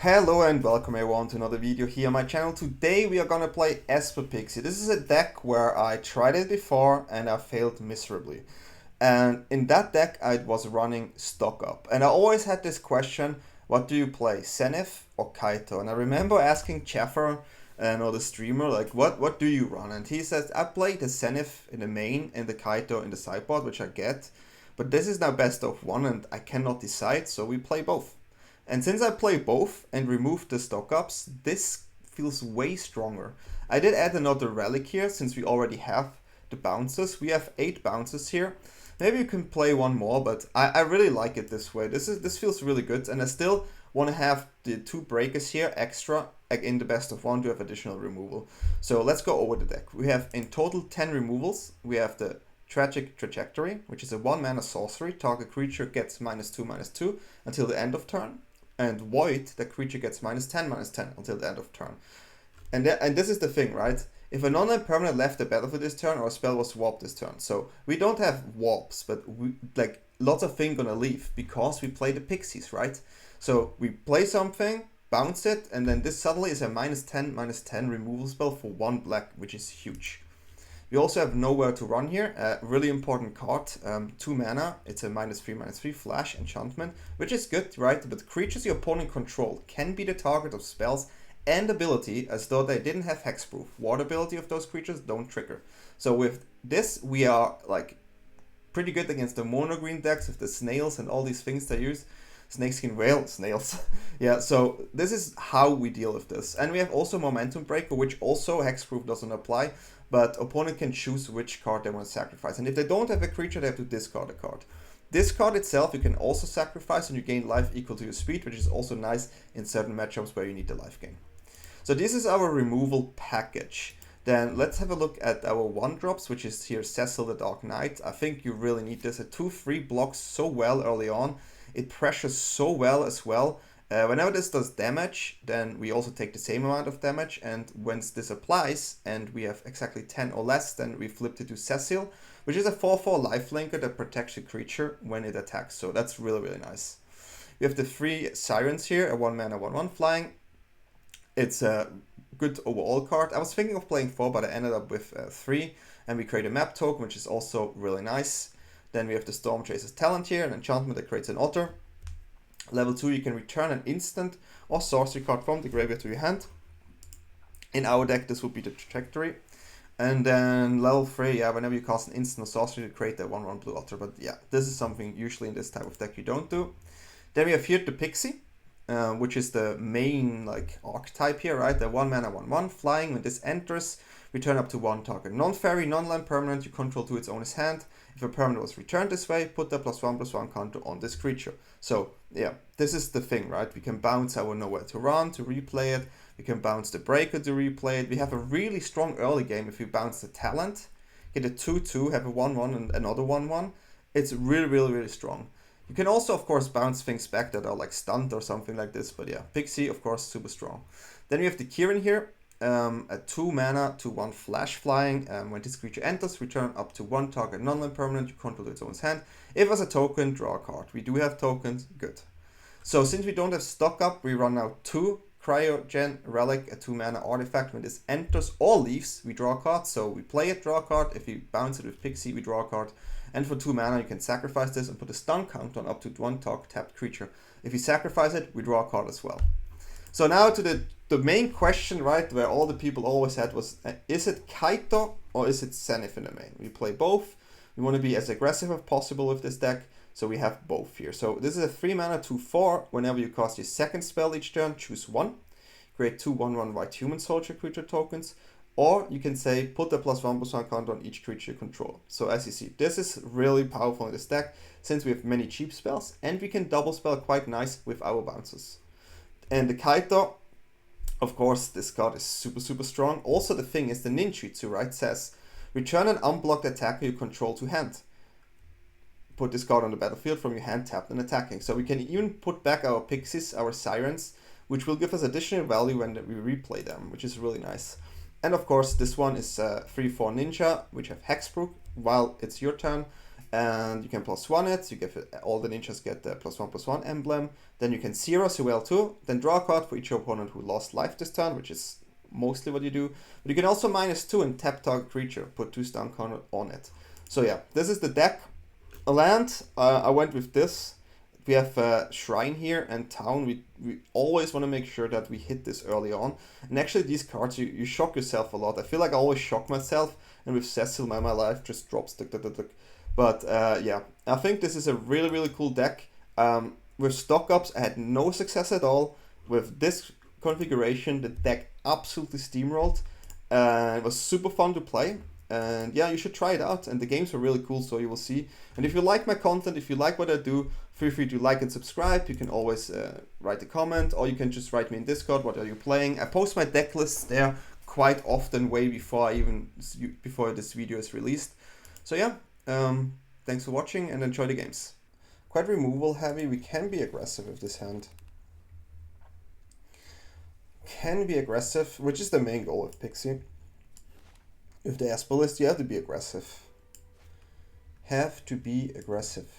Hello and welcome everyone to another video here on my channel. Today we are gonna play Esper Pixie. This is a deck where I tried it before and I failed miserably. And in that deck I was running stock up. And I always had this question, what do you play, Zenith or Kaito? And I remember asking Chaffer or the streamer, like, what do you run? And he says, I play the Zenith in the main and the Kaito in the sideboard, which I get. But this is now best of one and I cannot decide, so we play both. And since I play both and removed the stock ups, this feels way stronger. I did add another relic here since we already have the bounces. We have 8 bounces here. Maybe you can play one more, but I really like it this way. This feels really good, and I still want to have the 2 breakers here extra in the best of one to have additional removal. So let's go over the deck. We have in total 10 removals. We have the Tragic Trajectory, which is a 1-mana sorcery. Target creature gets -2/-2 until the end of turn. And Void, the creature gets -10/-10 until the end of turn. And this is the thing, right? If a non-land permanent left the battlefield this turn, or a spell was warped this turn. So we don't have warps, but like lots of things gonna leave because we play the Pixies, right? So we play something, bounce it, and then this suddenly is a -10/-10 removal spell for 1 black, which is huge. We also have Nowhere to Run here, a really important card, 2 mana, it's a -3/-3 flash enchantment, which is good, right? But creatures your opponent control can be the target of spells and ability as though they didn't have hexproof. Water ability of those creatures don't trigger. So with this, we are like pretty good against the mono green decks with the snails and all these things they use. Snakeskin whale, snails. Yeah, so this is how we deal with this. And we have also Momentum Breaker, which also hexproof doesn't apply, but opponent can choose which card they want to sacrifice. And if they don't have a creature, they have to discard a card. This card itself you can also sacrifice and you gain life equal to your speed, which is also nice in certain matchups where you need the life gain. So this is our removal package. Then let's have a look at our 1-drops, which is here Cecil the Dark Knight. I think you really need this. A 2/3 blocks so well early on. It pressures so well as well. Whenever this does damage, then we also take the same amount of damage, and once this applies and we have exactly 10 or less, then we flip it to Cecil, which is a 4/4 lifelinker that protects the creature when it attacks, so that's really, really nice. We have the 3 Sirens here, a 1-mana 1/1 flying. It's a good overall card. I was thinking of playing 4, but I ended up with 3, and we create a map token, which is also really nice. Then we have the Stormchaser's Talent here, an enchantment that creates an otter. Level 2, you can return an instant or sorcery card from the graveyard to your hand. In our deck, this would be the Trajectory. And then level 3, yeah, whenever you cast an instant or sorcery, you create a 1/1 blue otter. But yeah, this is something usually in this type of deck you don't do. Then we have here the Pixie, which is the main like archetype here, right? The 1-mana 1/1 flying. When this enters, return up to 1 target non-fairy, non-land permanent you control to its owner's hand. If a permanent was returned this way, put the +1/+1 counter on this creature. So yeah, this is the thing, right? We can bounce our Nowhere to Run to replay it. We can bounce the Breaker to replay it. We have a really strong early game if we bounce the Talent, get a 2/2, have a 1/1 and another 1/1. It's really, really, really strong. You can also, of course, bounce things back that are like stunned or something like this. But yeah, Pixie, of course, super strong. Then we have the Kirin here. A 2-mana 2/1 flash flying. When this creature enters, return up to 1 target non-land permanent you control to its own hand. If as a token, draw a card. We do have tokens, good. So since we don't have stock up, we run now 2 Cryogen Relic, a 2-mana artifact. When this enters or leaves, we draw a card. So we play it, draw a card. If we bounce it with Pixie, we draw a card. And for 2 mana, you can sacrifice this and put a stun counter on up to 1 target tapped creature. If you sacrifice it, we draw a card as well. So now to the main question, right, where all the people always had was, is it Kaito or is it Zenith in the main? We play both. We want to be as aggressive as possible with this deck, so we have both here. So this is a 3-mana 2/4. Whenever you cast your second spell each turn, choose 1. Create 2 1/1 white human soldier creature tokens. Or you can say, put the +1/+1 counter on each creature you control. So as you see, this is really powerful in this deck, since we have many cheap spells, and we can double spell quite nice with our bounces. And the Kaito, of course, this card is super, super strong. Also, the thing is the ninjutsu, right, says, return an unblocked attacker you control to hand. Put this card on the battlefield from your hand tapped and attacking. So we can even put back our Pixies, our Sirens, which will give us additional value when we replay them, which is really nice. And of course, this one is 3/4 Ninja, which have Hexproof while it's your turn. And you can +1 it, you give it, all the ninjas get the +1/+1 emblem. Then you can 0 Sewell 2, then draw a card for each opponent who lost life this turn, which is mostly what you do. But you can also -2 and tap target creature, put 2 stun counter on it. So yeah, this is the deck. A land, I went with this. We have Shrine here and Town. We always want to make sure that we hit this early on. And actually these cards, you shock yourself a lot. I feel like I always shock myself, and with Cecil, my life just drops. But yeah, I think this is a really, really cool deck. With stock ups, I had no success at all. With this configuration, the deck absolutely steamrolled. It was super fun to play. And yeah, you should try it out. And the games are really cool, so you will see. And if you like my content, if you like what I do, feel free to like and subscribe. You can always write a comment, or you can just write me in Discord, what are you playing. I post my deck lists there quite often, way before this video is released. So yeah, thanks for watching and enjoy the games. Quite removal heavy. We can be aggressive with this hand. Can be aggressive, which is the main goal of Pixie. With the Esper list, you have to be aggressive. Have to be aggressive.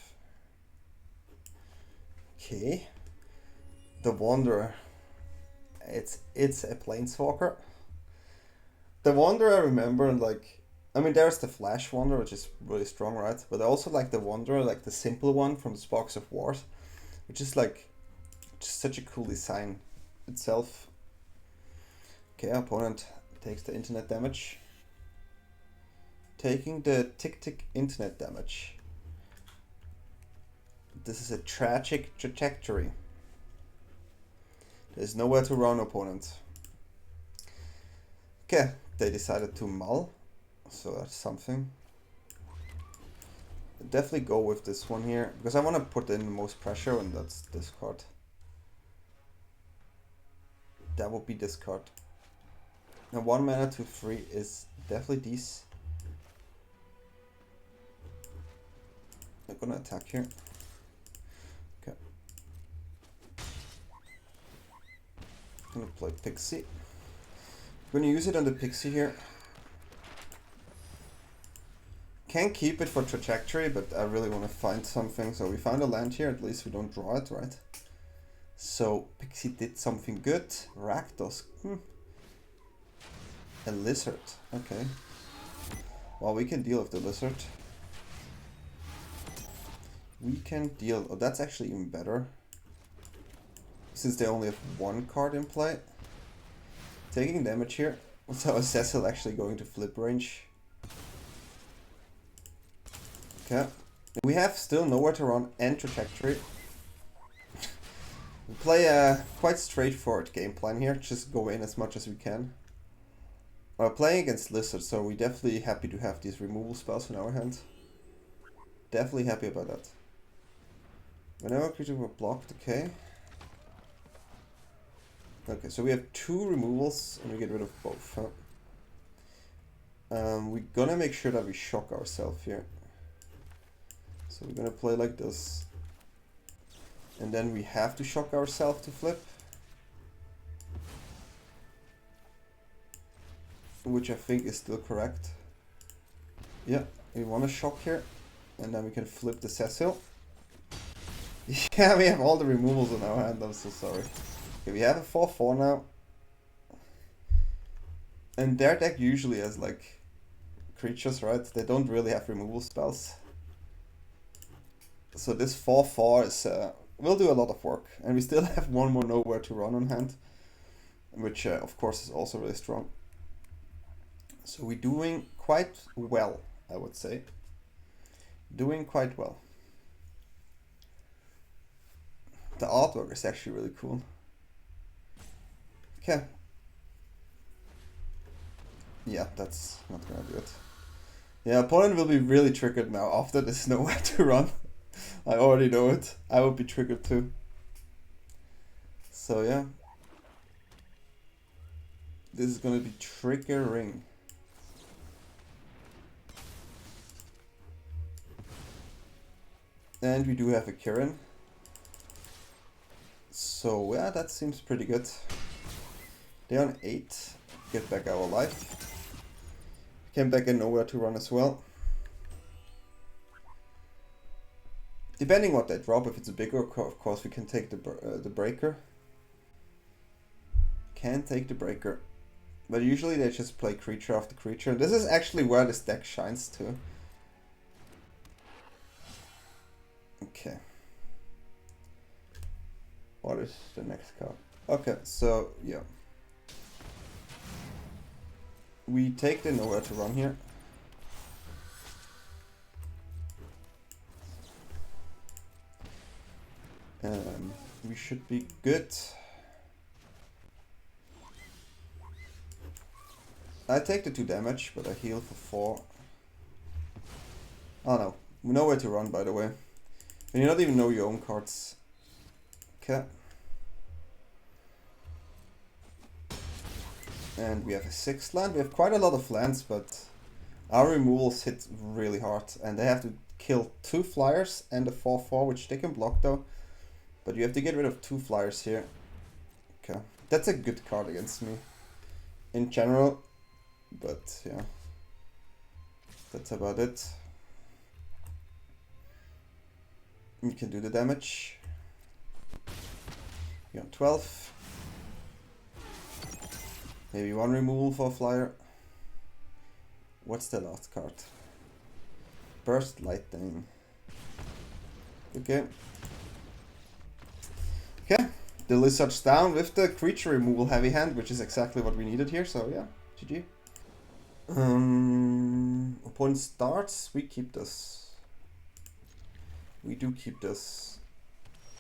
Okay. The Wanderer. It's a Planeswalker. The Wanderer, I remember, like, I mean, there's the Flash Wanderer, which is really strong, right? But I also like the Wanderer, like the simple one from the Sparks of Wars, which is like just such a cool design itself. Okay, opponent takes the internet damage. Taking the tick internet damage. This is a tragic trajectory. There's nowhere to run, opponent. Okay, they decided to mull, so that's something. I'll definitely go with this one here, because I want to put in the most pressure, and that's this card. That would be this card. Now 1 mana to 3 is definitely these. I'm gonna attack here. Okay. I'm gonna play Pixie. I'm gonna use it on the Pixie here. Can't keep it for trajectory, but I really want to find something. So we found a land here, at least we don't draw it, right? So Pixie did something good. Rakdos. A lizard. Okay. Well, we can deal with the lizard. We can deal... Oh, that's actually even better. Since they only have 1 card in play. Taking damage here. So is Cecil actually going to flip range? Okay. We have still nowhere to run and trajectory. We play a quite straightforward game plan here. Just go in as much as we can. We're playing against Lizard, so we're definitely happy to have these removal spells in our hand. Definitely happy about that. Whenever creature were blocked, okay. Okay, so we have 2 removals and we get rid of both, huh? We're gonna make sure that we shock ourselves here. So we're gonna play like this. And then we have to shock ourselves to flip. Which I think is still correct. Yeah, we want to shock here. And then we can flip the Cecil. Yeah, we have all the removals in our hand, I'm so sorry. Okay, we have a 4/4 now. And their deck usually has like creatures, right? They don't really have removal spells. So this 4/4 is will do a lot of work. And we still have 1 more nowhere to run on hand. Which of course is also really strong. So we're doing quite well, I would say. Doing quite well. The artwork is actually really cool. Okay. Yeah, that's not gonna do it. Yeah, opponent will be really triggered now after there's nowhere to run. I already know it. I will be triggered too. So yeah. This is gonna be triggering. And we do have a Kirin. So yeah, that seems pretty good. They're on 8. Get back our life. Came back and nowhere to run as well. Depending what they drop, if it's a bigger, of course we can take the breaker. Can take the breaker. But usually they just play creature after creature. This is actually where this deck shines too. Okay. What is the next card? Okay, so yeah. We take the nowhere to run here. We should be good. I take the 2 damage, but I heal for 4. Oh no, we know where to run, by the way. And you not even know your own cards. Okay. And we have a 6th land. We have quite a lot of lands, but our removals hit really hard. And they have to kill 2 flyers and a 4/4, which they can block though. But you have to get rid of 2 flyers here. Okay. That's a good card against me. In general. But yeah. That's about it. You can do the damage. You're on 12. Maybe 1 removal for a flyer. What's the last card? Burst Lightning. Okay. Okay. The Lizard's down with the creature removal heavy hand, which is exactly what we needed here, so yeah. GG. Opponent starts, we keep this. We do keep this.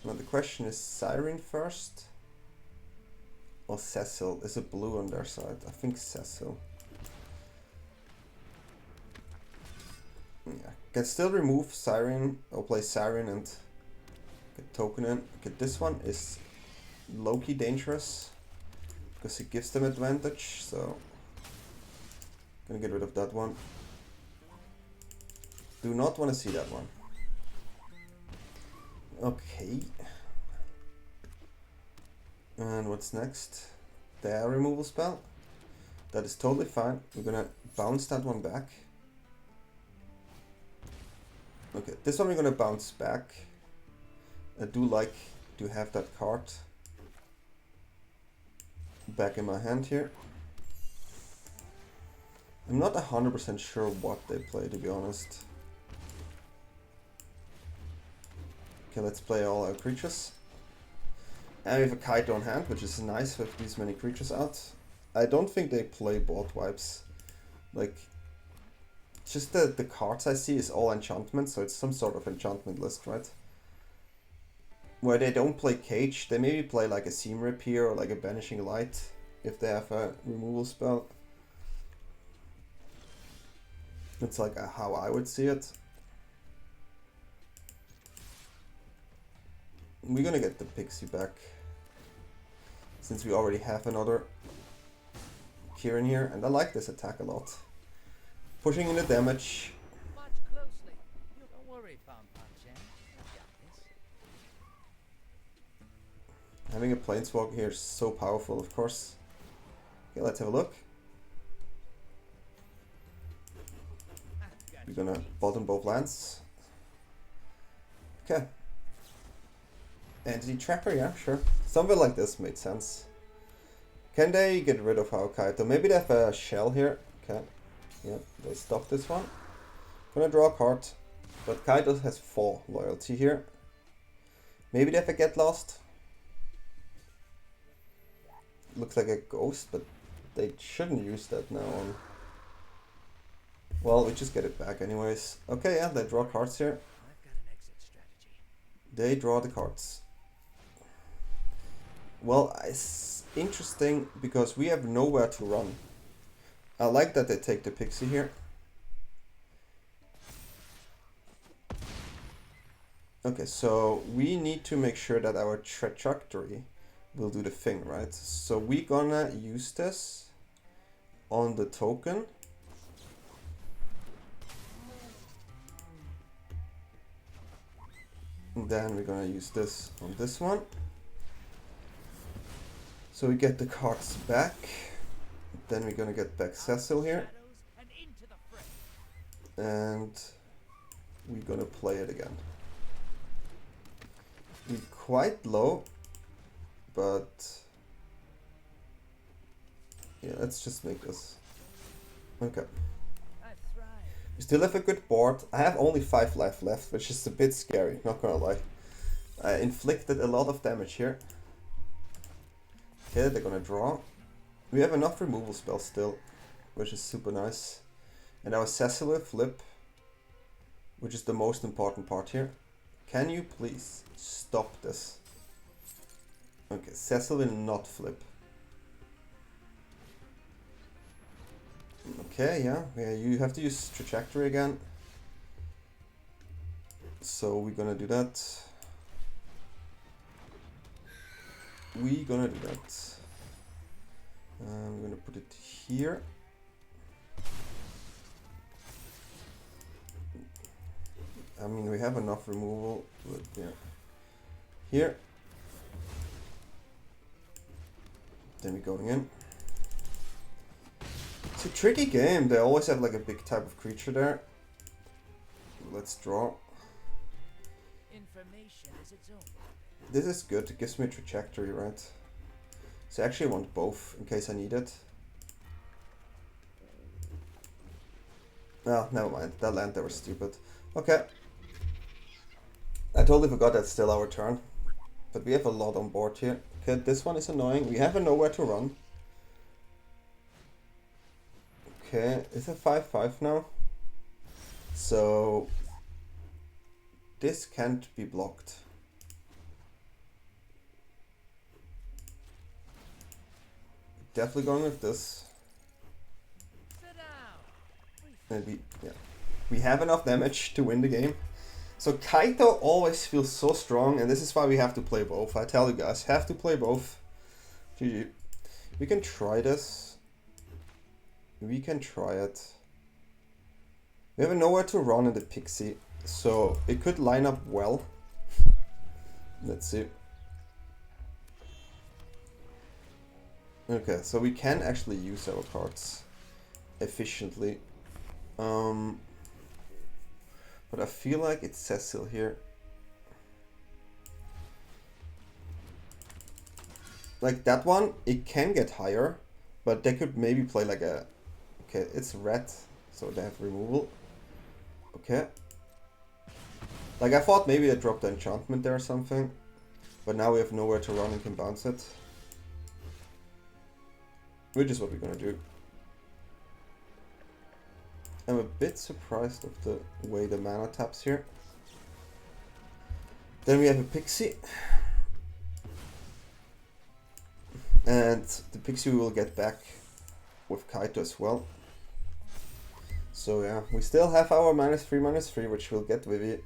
Now the question is Siren first? Or Cecil? Is it blue on their side? I think Cecil. Yeah. Can still remove Siren or play Siren and get token in. Okay, this one is low-key dangerous because it gives them advantage, so gonna get rid of that one. Do not want to see that one. Okay. And what's next? Their removal spell. That is totally fine. We're gonna bounce that one back. Okay, this one we're gonna bounce back. I do like to have that card back in my hand here. I'm not 100% sure what they play, to be honest. Okay, let's play all our creatures. And we have a Kaito on hand, which is nice with these many creatures out. I don't think they play board wipes. Like, just the cards I see is all enchantment, so it's some sort of enchantment list, right? Where they don't play Cage, they maybe play like a Seam Rip here or like a Banishing Light if they have a removal spell. It's like how I would see it. We're gonna get the Pixie back, since we already have another Kirin here, and I like this attack a lot. Pushing in the damage. Having a Planeswalker here is so powerful, of course. Okay, let's have a look. We're gonna bottom both lands. Okay. Entity Tracker, yeah, sure. Something like this made sense. Can they get rid of our Kaito? Maybe they have a shell here. Okay. Yeah, they stop this one. Gonna draw a card. But Kaito has 4 loyalty here. Maybe they have a Get Lost. Looks like a ghost, but they shouldn't use that now on. Well, we just get it back anyways. Okay, yeah, they draw cards here. They draw the cards. Well, it's interesting because we have nowhere to run. I like that they take the Pixie here. Okay, so we need to make sure that our trajectory will do the thing, right? So we're gonna use this on the token. And then we're gonna use this on this one. So we get the cards back. Then we're gonna get back Cecil here. And we're gonna play it again. We're quite low, but yeah, let's just make this. Okay. We still have a good board. I have only 5 life left, which is a bit scary, not gonna lie. I inflicted a lot of damage here. Okay, they're gonna draw. We have enough removal spells still, which is super nice. And our Cecil will flip, which is the most important part here. Can you please stop this? Okay, Cecil will not flip. Okay, yeah, you have to use Trajectory again. So we're gonna do that. We're gonna do that. We're gonna put it here. I mean, we have enough removal, but yeah. Here. Then we're going in. It's a tricky game. They always have like a big type of creature there. Let's draw. Information is its own. This is good. It gives me a trajectory, right? So I actually want both in case I need it. Oh, never mind. That land there was stupid. Okay. I totally forgot that's still our turn. But we have a lot on board here. Okay, this one is annoying. We have a nowhere to run. Okay, it's a 5/5 now. So this can't be blocked. Definitely going with this. And we have enough damage to win the game. So Kaito always feels so strong, and this is why we have to play both. I tell you guys, have to play both. GG. We can try this. We can try it. We have nowhere to run in the Pixie, so it could line up well. Let's see. Okay, so we can actually use our cards efficiently. But I feel like it's Cecil here. Like that one, it can get higher, but they could maybe play like a... Okay, it's red, so they have removal. Okay. Like I thought maybe they dropped the enchantment there or something, but now we have nowhere to run and can bounce it. Which is what we're gonna do. I'm a bit surprised of the way the mana taps here. Then we have a Pixie. And the Pixie we will get back with Kaito as well. So yeah, we still have our -3/-3, which we'll get with it.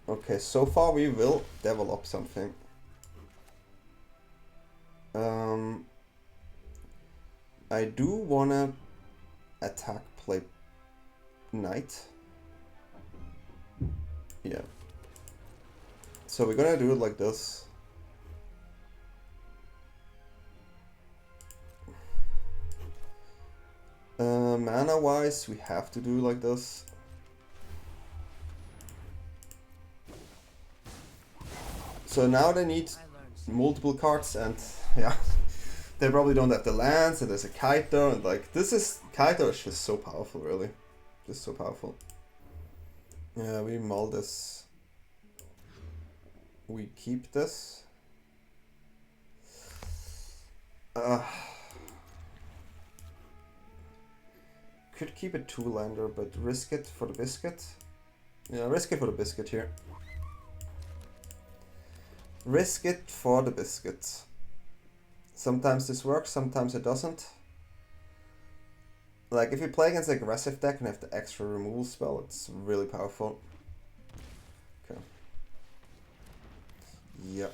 Okay, so far we will develop something. I do wanna attack play Knight. Yeah. So we're gonna do it like this. Mana wise, we have to do like this. So now they need multiple cards, and yeah, they probably don't have the lands, and there's a Kaito, and like Kaito is just so powerful, really, just so powerful. Yeah, we mull this. We keep this. Could keep a 2-lander, but risk it for the biscuit. Yeah, risk it for the biscuit here. Risk it for the biscuit. Sometimes this works, sometimes it doesn't. Like if you play against an aggressive deck and have the extra removal spell, it's really powerful. Okay. Yep.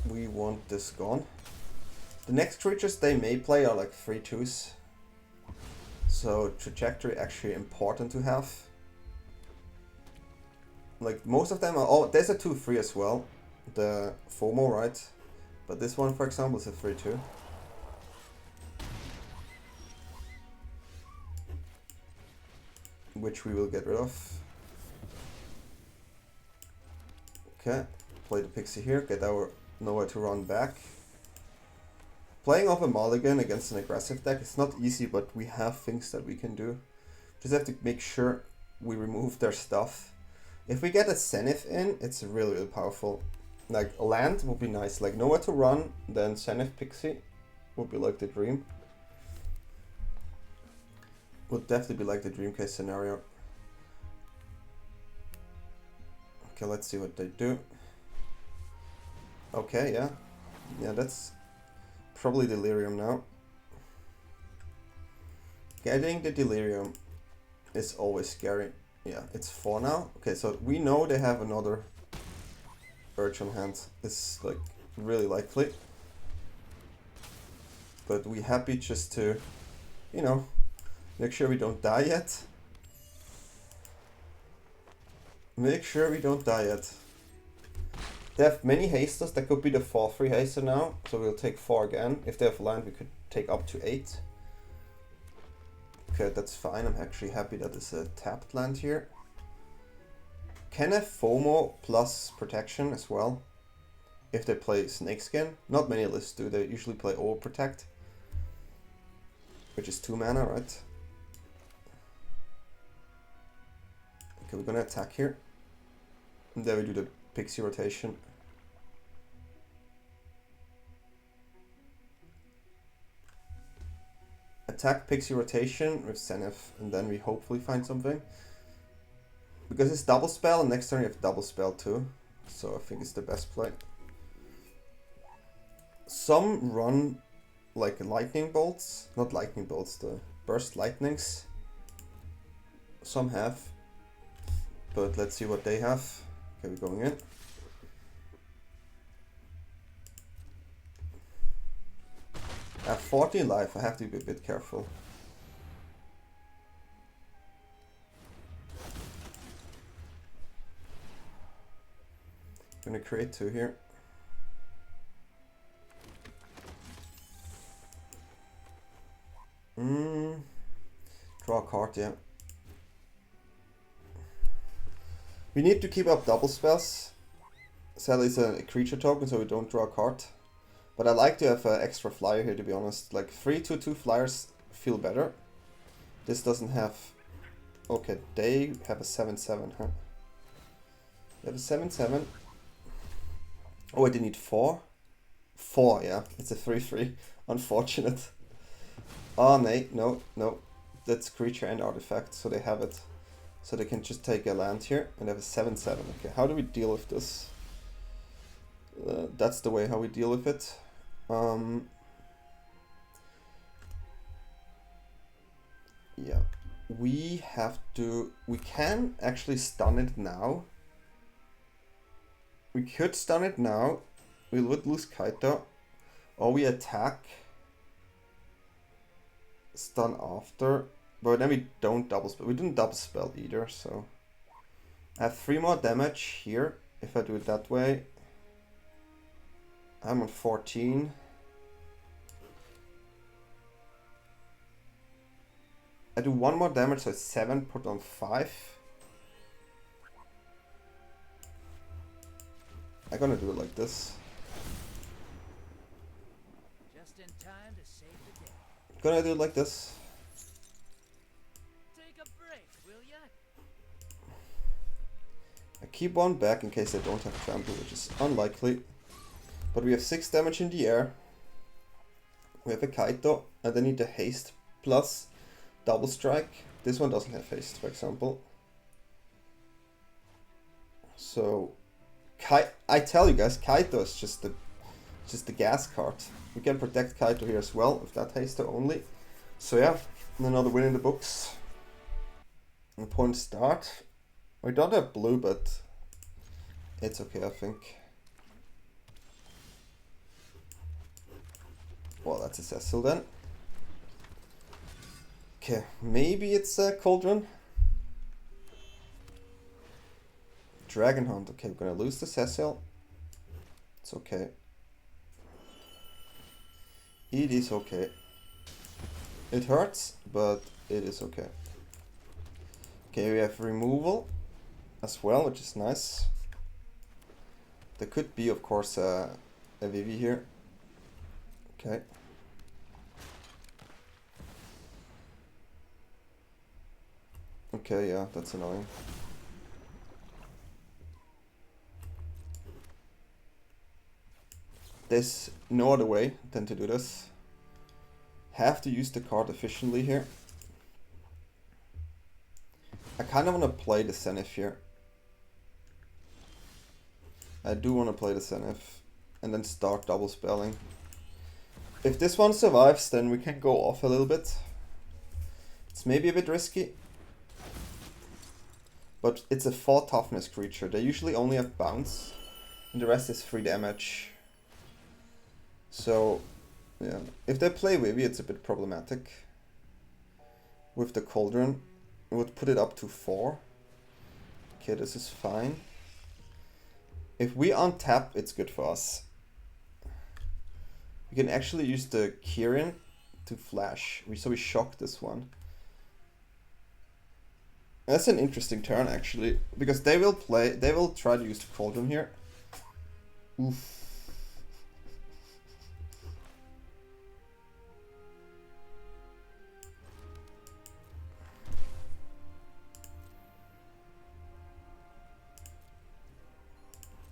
We want this gone. The next creatures they may play are like 3/2s. So trajectory actually important to have. Like most of them are, oh, there's a 2/3 as well. The FOMO, right? But this one, for example, is a 3/2. Which we will get rid of. Okay, play the Pixie here, get our nowhere to run back. Playing off a mulligan against an aggressive deck, it's not easy, but we have things that we can do. Just have to make sure we remove their stuff. If we get a Zenith in, it's really, really powerful. Like, a land would be nice, like nowhere to run, then Zenith Pixie would be like the dream. Would definitely be like the dream case scenario. Okay, let's see what they do. Okay, yeah. Yeah, that's probably Delirium now. Getting the Delirium is always scary. Yeah, it's 4 now. Okay, so we know they have another Verge on hand. It's like really likely. But we're happy just to, you know, make sure we don't die yet. Make sure we don't die yet. They have many hasters. That could be the 4/3 haster now. So we'll take 4 again. If they have land, we could take up to 8. Okay, that's fine. I'm actually happy that it's a tapped land here. Can have FOMO plus protection as well. If they play Snakeskin. Not many lists do. They usually play Overprotect. Which is 2 mana, right? Okay, we're gonna attack here. And then we do the Pixie rotation. Attack Pixie rotation with Zenith, and then we hopefully find something. Because it's double spell, and next turn you have double spell too. So I think it's the best play. Some run like lightning bolts, not lightning bolts, the burst lightnings. Some have, but let's see what they have. Okay, we're going in. I have 40 life, I have to be a bit careful. Gonna create 2 here. Draw a card, yeah. We need to keep up double spells. Sadly, it's a creature token, so we don't draw a card. But I like to have an extra flyer here, to be honest. Like 3/2/2 flyers feel better. This doesn't have. Okay, they have a 7/7, huh? They have a 7/7. Oh, wait, they need 4? 4, yeah. It's a 3/3. Unfortunate. Oh, no. That's creature and artifact, so they have it. So they can just take a land here and have a 7/7. Okay, how do we deal with this? That's the way how we deal with it. Yeah, we can actually stun it now. We could stun it now. We would lose Kaito. Or we attack. Stun after. But then we don't double spell. We didn't double spell either, so. I have 3 more damage here if I do it that way. I'm on 14. I do 1 more damage, so it's 7, put on 5. I'm gonna do it like this. Just in time to save the day. Gonna do it like this. Take a break, will ya? I keep 1 back in case I don't have trample, which is unlikely. But we have 6 damage in the air. We have a Kaito, and then need a haste plus double strike. This one doesn't have haste, for example. So, I tell you guys, Kaito is just the gas card. We can protect Kaito here as well with that haste only. So yeah, another win in the books. And point start. We don't have blue, but it's okay, I think. Well, that's a Cecil then. Okay, maybe it's a Cauldron. Dragon Hunt. Okay, we're gonna lose the Cecil. It's okay. It is okay. It hurts, but it is okay. Okay, we have removal as well, which is nice. There could be, of course, a Vivi here. Okay. Okay, yeah, that's annoying. There's no other way than to do this. Have to use the card efficiently here. I kind of want to play the Zenith here. I do want to play the Zenith and then start double spelling. If this one survives, then we can go off a little bit. It's maybe a bit risky, but it's a 4 toughness creature. They usually only have bounce, and the rest is 3 damage. So, yeah, if they play Vivi, it's a bit problematic. With the Cauldron, it would put it up to 4. Okay, this is fine. If we untap, it's good for us. We can actually use the Kirin to flash. So we shock this one. That's an interesting turn actually, because they will try to use the Cauldron here. Oof.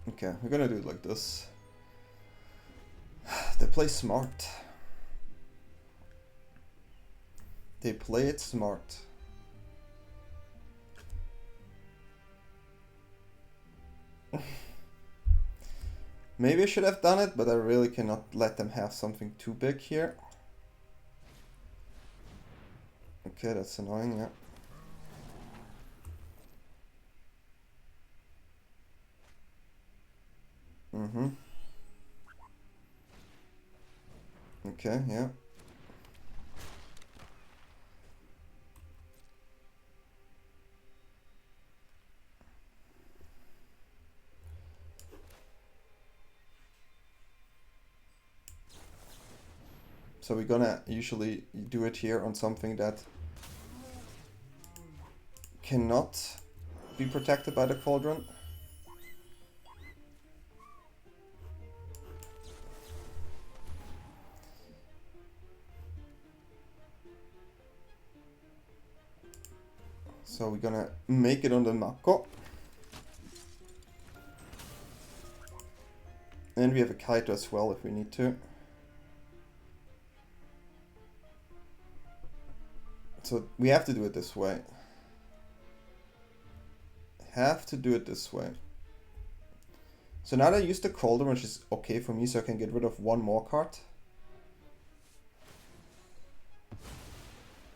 Okay, we're gonna do it like this. They play smart. They play it smart. Maybe I should have done it, but I really cannot let them have something too big here. Okay, that's annoying, yeah. Mm-hmm. Okay, yeah. So we're gonna usually do it here on something that cannot be protected by the Cauldron. So we're gonna make it on the Mako. And we have a Kaito as well if we need to. So we have to do it this way. Have to do it this way. So now that I use the Cauldron, which is okay for me, so I can get rid of 1 more card.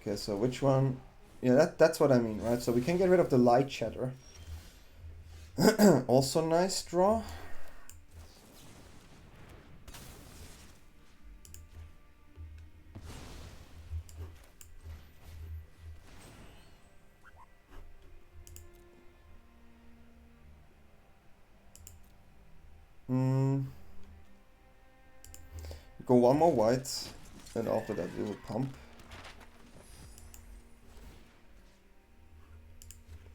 Okay, so which one? Yeah, that's what I mean, right? So we can get rid of the Light Shatter. Also nice draw. Go 1 more white, and after that we will pump.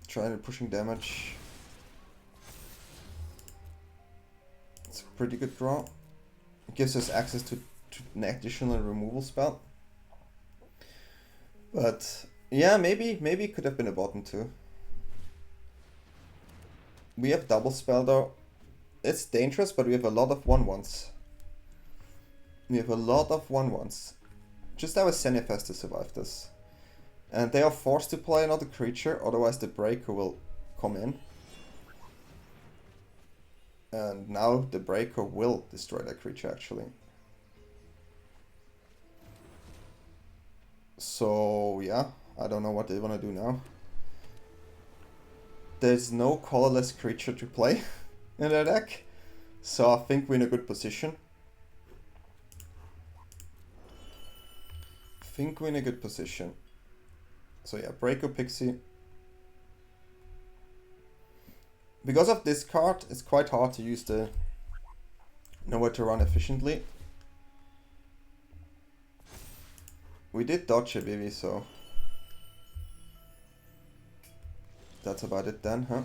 Trying pushing damage. It's a pretty good draw. It gives us access to an additional removal spell. But yeah, maybe it could have been a bottom too. We have double spell though. It's dangerous, but we have a lot of 1/1s. We have a lot of 1/1s. Just our Zenith has to survive this. And they are forced to play another creature, otherwise the Breaker will come in. And now the Breaker will destroy that creature actually. So yeah, I don't know what they want to do now. There's no colorless creature to play in their deck, so I think we're in a good position. So yeah, Breaker Pixie. Because of this card, it's quite hard to use the nowhere to run efficiently. We did dodge a Vivi, so that's about it then, huh?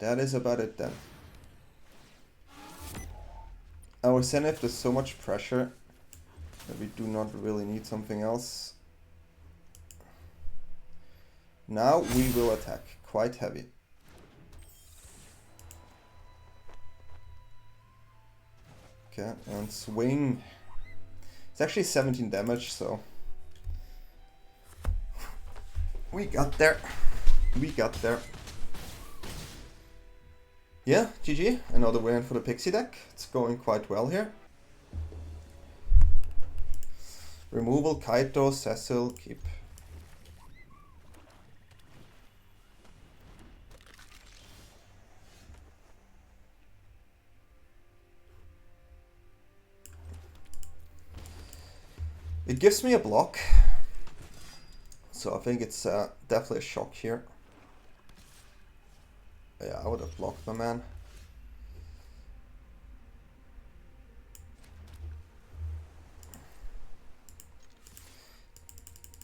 That is about it then. Our Zenith, there's so much pressure that we do not really need something else. Now we will attack quite heavy. Okay, and swing. It's actually 17 damage, so we got there. We got there. Yeah, GG. Another win for the Pixie deck. It's going quite well here. Removal, Kaito, Cecil, keep. It gives me a block. So I think it's definitely a shock here. Yeah, I would have blocked my man.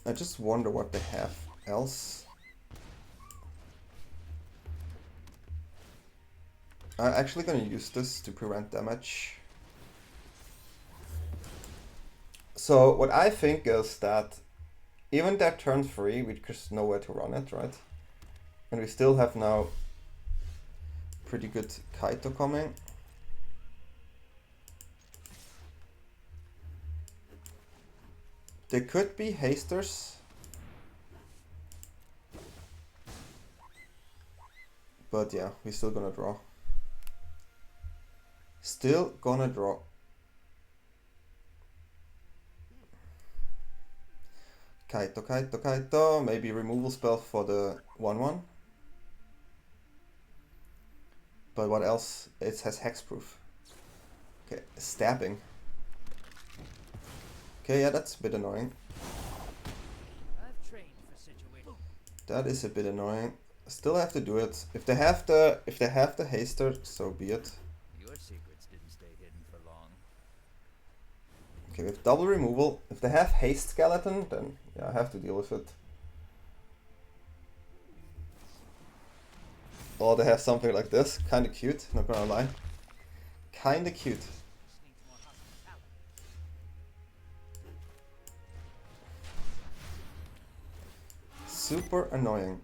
I just wonder what they have else. I'm actually gonna use this to prevent damage. So what I think is that even that turn 3, we just know where to run it, right? And we still have now pretty good Kaito coming. There could be hasters. But yeah, we're still gonna draw. Still gonna draw. Kaito, Kaito, Kaito. Maybe removal spell for the 1/1. But what else? It has hexproof. Okay, stabbing. Okay, yeah, that's a bit annoying. That is a bit annoying. Still have to do it. If they have the haster, so be it. Your secrets didn't stay hidden for long. Okay, with double removal. If they have haste skeleton, then yeah, I have to deal with it. Or they have something like this. Kinda cute, not gonna lie. Kinda cute. Super annoying.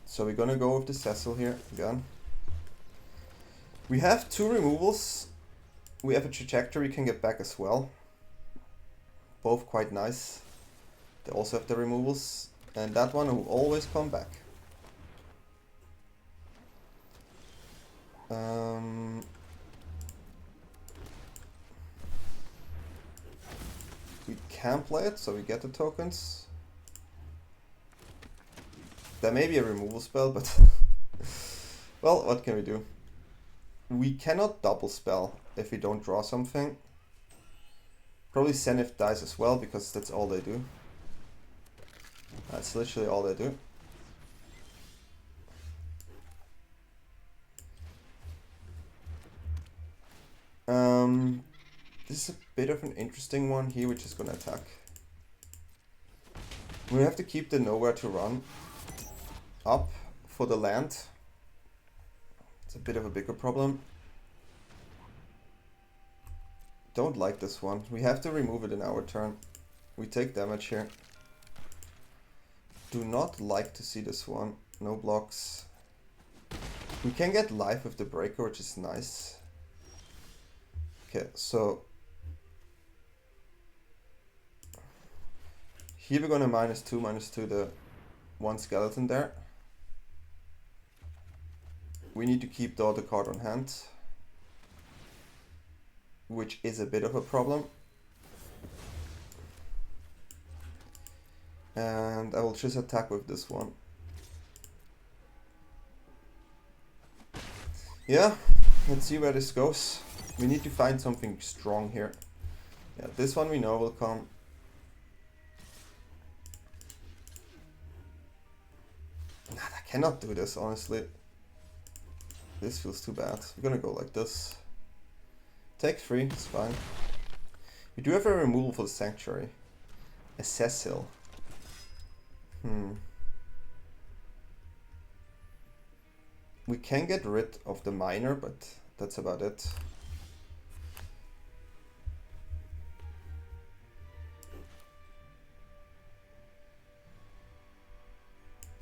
So we're gonna go with the Cecil here again. We have 2 removals. We have a trajectory we can get back as well. Both quite nice. They also have the removals. And that one will always come back. We can play it, so we get the tokens. There may be a removal spell, but well, what can we do? We cannot double spell if we don't draw something. Probably Zenith dies as well, because that's all they do. That's literally all they do. This is a bit of an interesting one here, which is gonna attack. We have to keep the nowhere to run up for the land. It's a bit of a bigger problem. Don't like this one. We have to remove it in our turn. We take damage here. Do not like to see this one. No blocks. We can get life with the breaker, which is nice. Okay, so here we're gonna -2 the 1 skeleton there. We need to keep the other card on hand, which is a bit of a problem. And I will just attack with this one. Yeah, let's see where this goes. We need to find something strong here. Yeah, this one we know will come. I cannot do this, honestly. This feels too bad. We're gonna go like this. Take 3, it's fine. We do have a removal for the Sanctuary. A Cecil. We can get rid of the miner, but that's about it.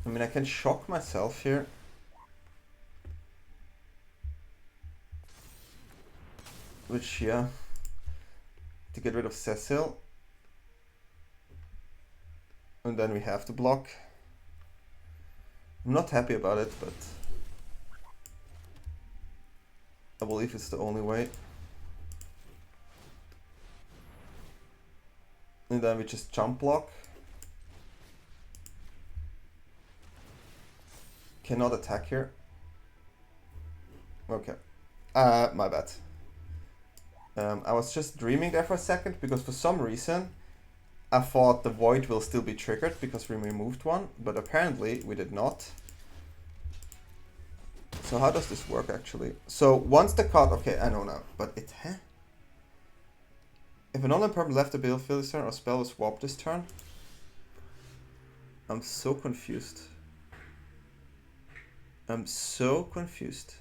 I mean, I can shock myself here. Which, yeah, to get rid of Cecil. And then we have to block. I'm not happy about it, but I believe it's the only way. And then we just jump block. Cannot attack here. Okay. My bad. I was just dreaming there for a second because for some reason I thought the void will still be triggered because we removed one, but apparently we did not. So how does this work actually? So once the card, okay, I know now, but it, if an online permanent left the battlefield this turn or spell was swapped this turn, I'm so confused. I'm so confused.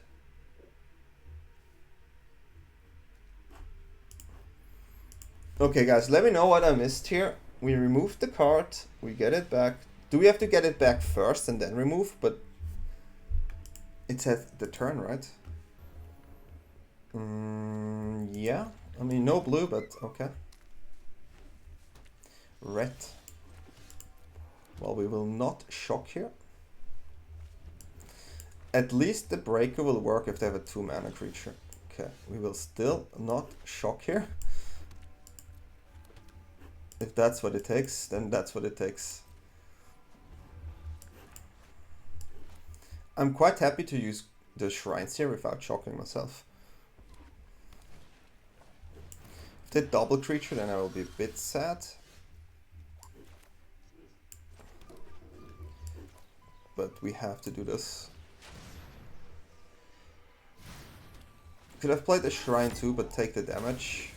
Okay guys, let me know what I missed here. We removed the card, we get it back. Do we have to get it back first and then remove? But it says the turn, right? Yeah, I mean no blue, but okay. Red. Well, we will not shock here. At least the breaker will work if they have a 2-mana creature. Okay, we will still not shock here. If that's what it takes, then that's what it takes. I'm quite happy to use the shrines here without shocking myself. If they double creature, then I will be a bit sad. But we have to do this. Could have played the shrine too, but take the damage.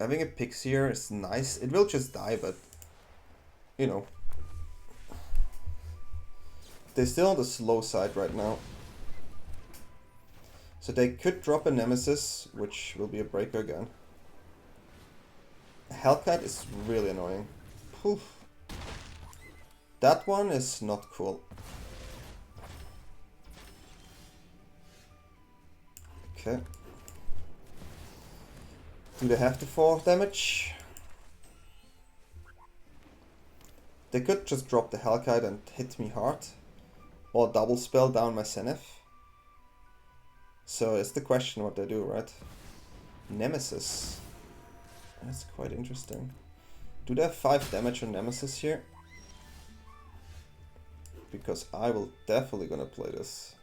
Having a pixie here is nice. It will just die, but you know. They're still on the slow side right now. So they could drop a Nemesis, which will be a breaker again. Hellcat is really annoying. Poof. That one is not cool. Okay. Do they have the 4 damage? They could just drop the Hellkite and hit me hard. Or double spell down my Zenith. So it's the question what they do, right? Nemesis. That's quite interesting. Do they have 5 damage on Nemesis here? Because I will definitely gonna play this.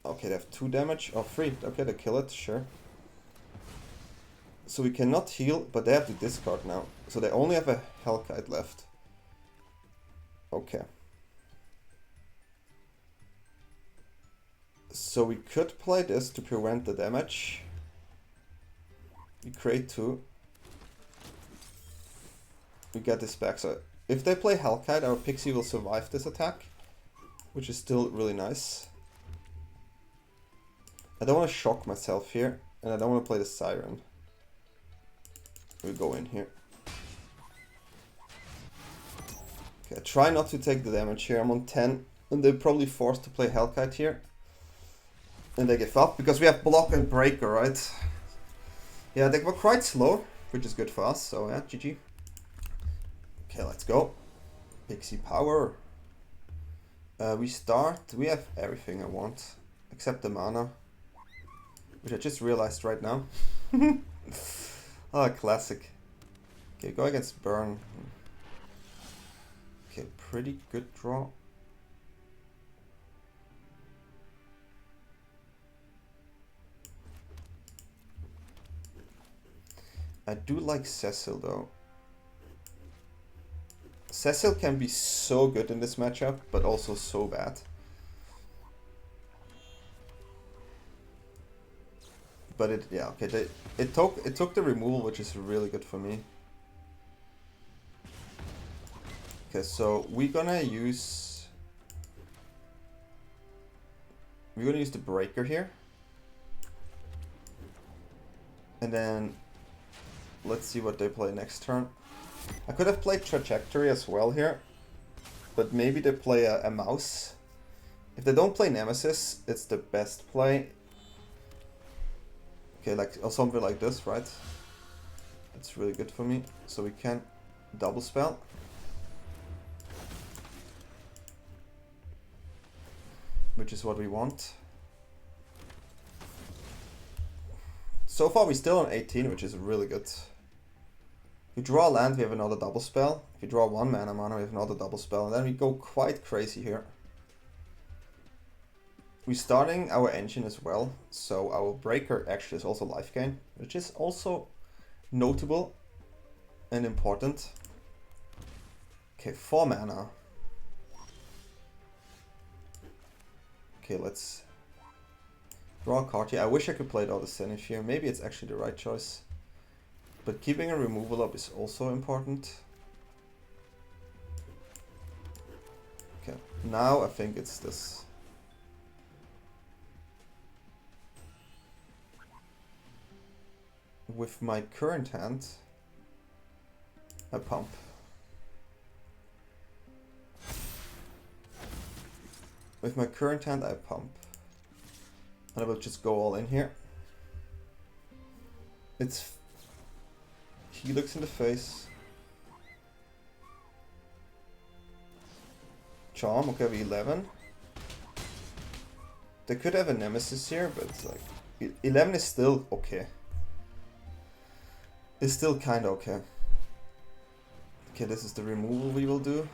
Okay, they have 2 damage. Oh, 3. Okay, they kill it, sure. So we cannot heal, but they have to discard now. So they only have a Hellkite left. Okay. So we could play this to prevent the damage. We create 2. We get this back. So if they play Hellkite, our Pixie will survive this attack, which is still really nice. I don't want to shock myself here, and I don't want to play the Siren. We go in here. Okay, try not to take the damage here. I'm on 10, and they're probably forced to play Hellkite here. And they give up, because we have block and breaker, right? Yeah, they were quite slow, which is good for us, so yeah, GG. Okay, let's go. Pixie power. We start, we have everything I want, except the mana. Which I just realized right now. Ah, classic. Okay, go against burn. Okay, pretty good draw. I do like Cecil though. Cecil can be so good in this matchup, but also so bad. But it, yeah, okay, it took the removal, which is really good for me. Okay, so we're gonna use the breaker here. And then let's see what they play next turn. I could have played Trajectory as well here, but maybe they play a mouse. If they don't play Nemesis, it's the best play. Okay, like or something like this, right? That's really good for me. So we can double spell. Which is what we want. So far we're still on 18, which is really good. If we draw a land, we have another double spell. If we draw 1 mana, we have another double spell. And then we go quite crazy here. We're starting our engine as well. So our breaker actually is also life gain, which is also notable and important. Okay, 4 mana. Okay, let's draw a card here. I wish I could play all the Zenith here. Maybe it's actually the right choice. But keeping a removal up is also important. Okay, now I think it's this. With my current hand, I pump. With my current hand, I pump. And I will just go all in here. It's Helix in the face. Charm, okay, we 11. They could have a Nemesis here, but it's like 11 is still okay. It's still kinda okay. Okay, this is the removal we will do.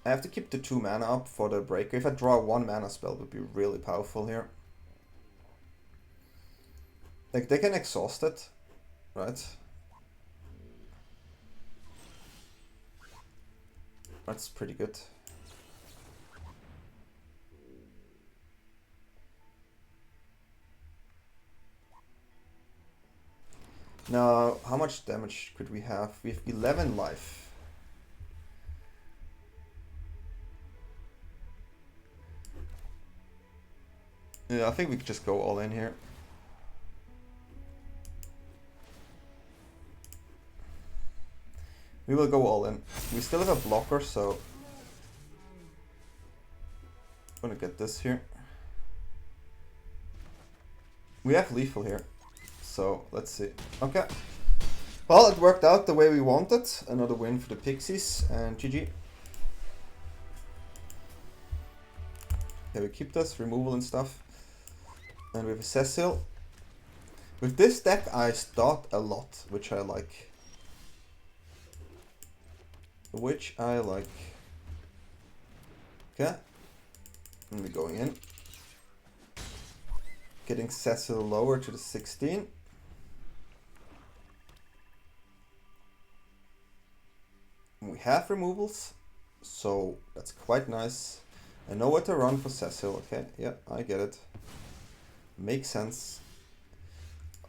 I have to keep the 2 mana up for the breaker. If I draw a 1 mana spell, it would be really powerful here. Like, they can exhaust it, right? That's pretty good. Now, how much damage could we have? We have 11 life. Yeah, I think we could just go all in here. We will go all in. We still have a blocker, so I'm gonna get this here. We have lethal here, so let's see. Okay. Well, it worked out the way we wanted. Another win for the Pixies, and GG. Okay, we keep this, removal and stuff. And we have a Cecil. With this deck, I start a lot, which I like. Okay. And we're going in. Getting Cecil lower to the 16. We have removals, so that's quite nice. I know what to run for Cecil, okay, yeah, I get it. Makes sense.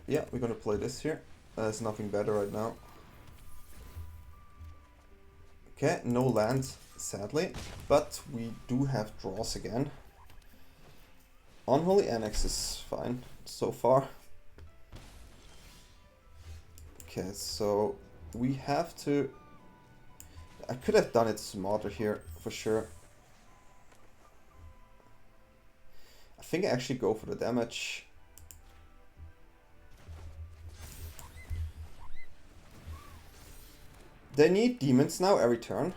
Yeah, we're gonna play this here. There's nothing better right now. Okay, no land, sadly, but we do have draws again. Unholy Annex is fine so far. Okay, so we have to... I could have done it smarter here, for sure. I think I actually go for the damage. They need demons now every turn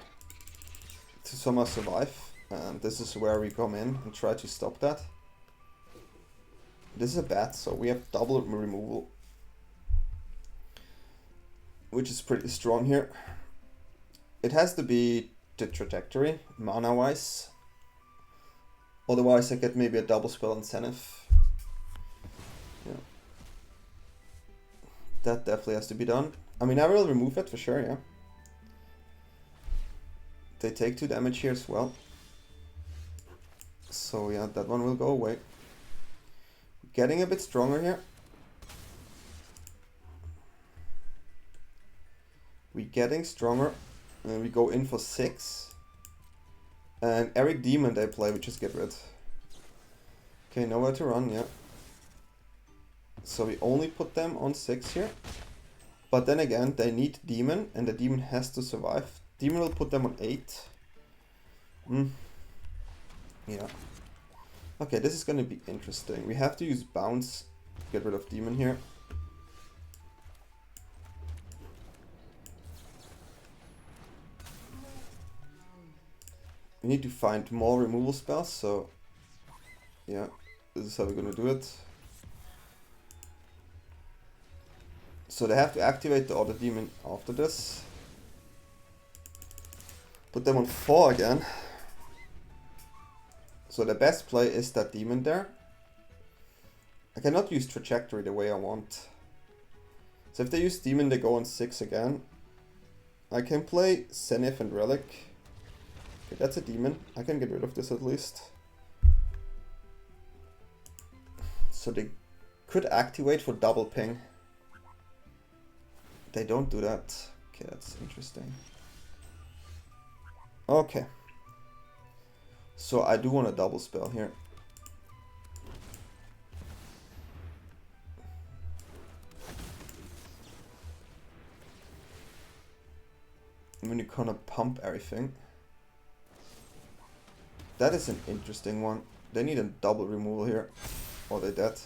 to somehow survive, and this is where we come in and try to stop that. This is a bat, so we have double removal, which is pretty strong here. It has to be the trajectory, mana-wise. Otherwise I get maybe a double spell on Zenith. Yeah. That definitely has to be done. I mean, I will remove it for sure, yeah. They take 2 damage here as well. So yeah, that one will go away. Getting a bit stronger here. We're getting stronger. And we go in for 6. And every demon they play, we just get rid. Okay, nowhere to run, yeah. So we only put them on 6 here. But then again, they need demon, and the demon has to survive. Demon will put them on 8. Yeah. Okay, this is gonna be interesting. We have to use bounce to get rid of demon here. We need to find more removal spells, so yeah, this is how we're gonna do it. So they have to activate the other demon after this. Put them on 4 again. So the best play is that demon there. I cannot use trajectory the way I want. So if they use demon, they go on 6 again. I can play Zenith and Relic. Okay, that's a demon. I can get rid of this at least. So they could activate for double ping. They don't do that. Okay, that's interesting. Okay. So I do want a double spell here. I'm gonna kind of pump everything. That is an interesting one. They need a double removal here. Or they're dead.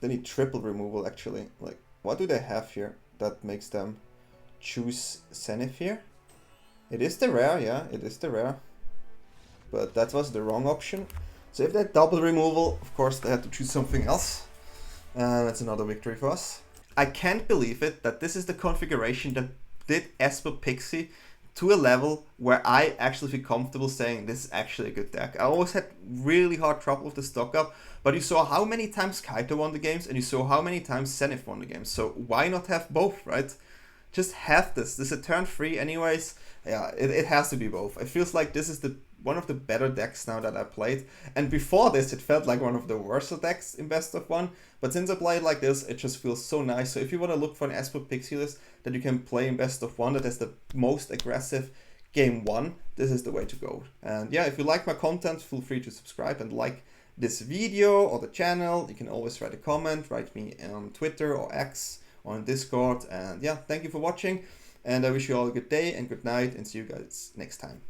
They need triple removal actually. Like, what do they have here that makes them choose Zenith here? It is the rare, yeah, it is the rare. But that was the wrong option. So if they had double removal, of course they had to choose something else. And that's another victory for us. I can't believe it that this is the configuration that did Esper Pixie to a level where I actually feel comfortable saying this is actually a good deck. I always had really hard trouble with the stock up, but you saw how many times Kaito won the games and you saw how many times Zenith won the games. So why not have both, right? Just have this. This is a turn 3 anyways. Yeah, it has to be both. It feels like this is one of the better decks now that I played. And before this, it felt like one of the worst decks in best of 1. But since I played like this, it just feels so nice. So if you want to look for an Esper Pixie list that you can play in best of 1, that has the most aggressive game 1, this is the way to go. And yeah, if you like my content, feel free to subscribe and like this video or the channel. You can always write a comment, write me on Twitter or X or on Discord. And yeah, thank you for watching. And I wish you all a good day and good night and see you guys next time.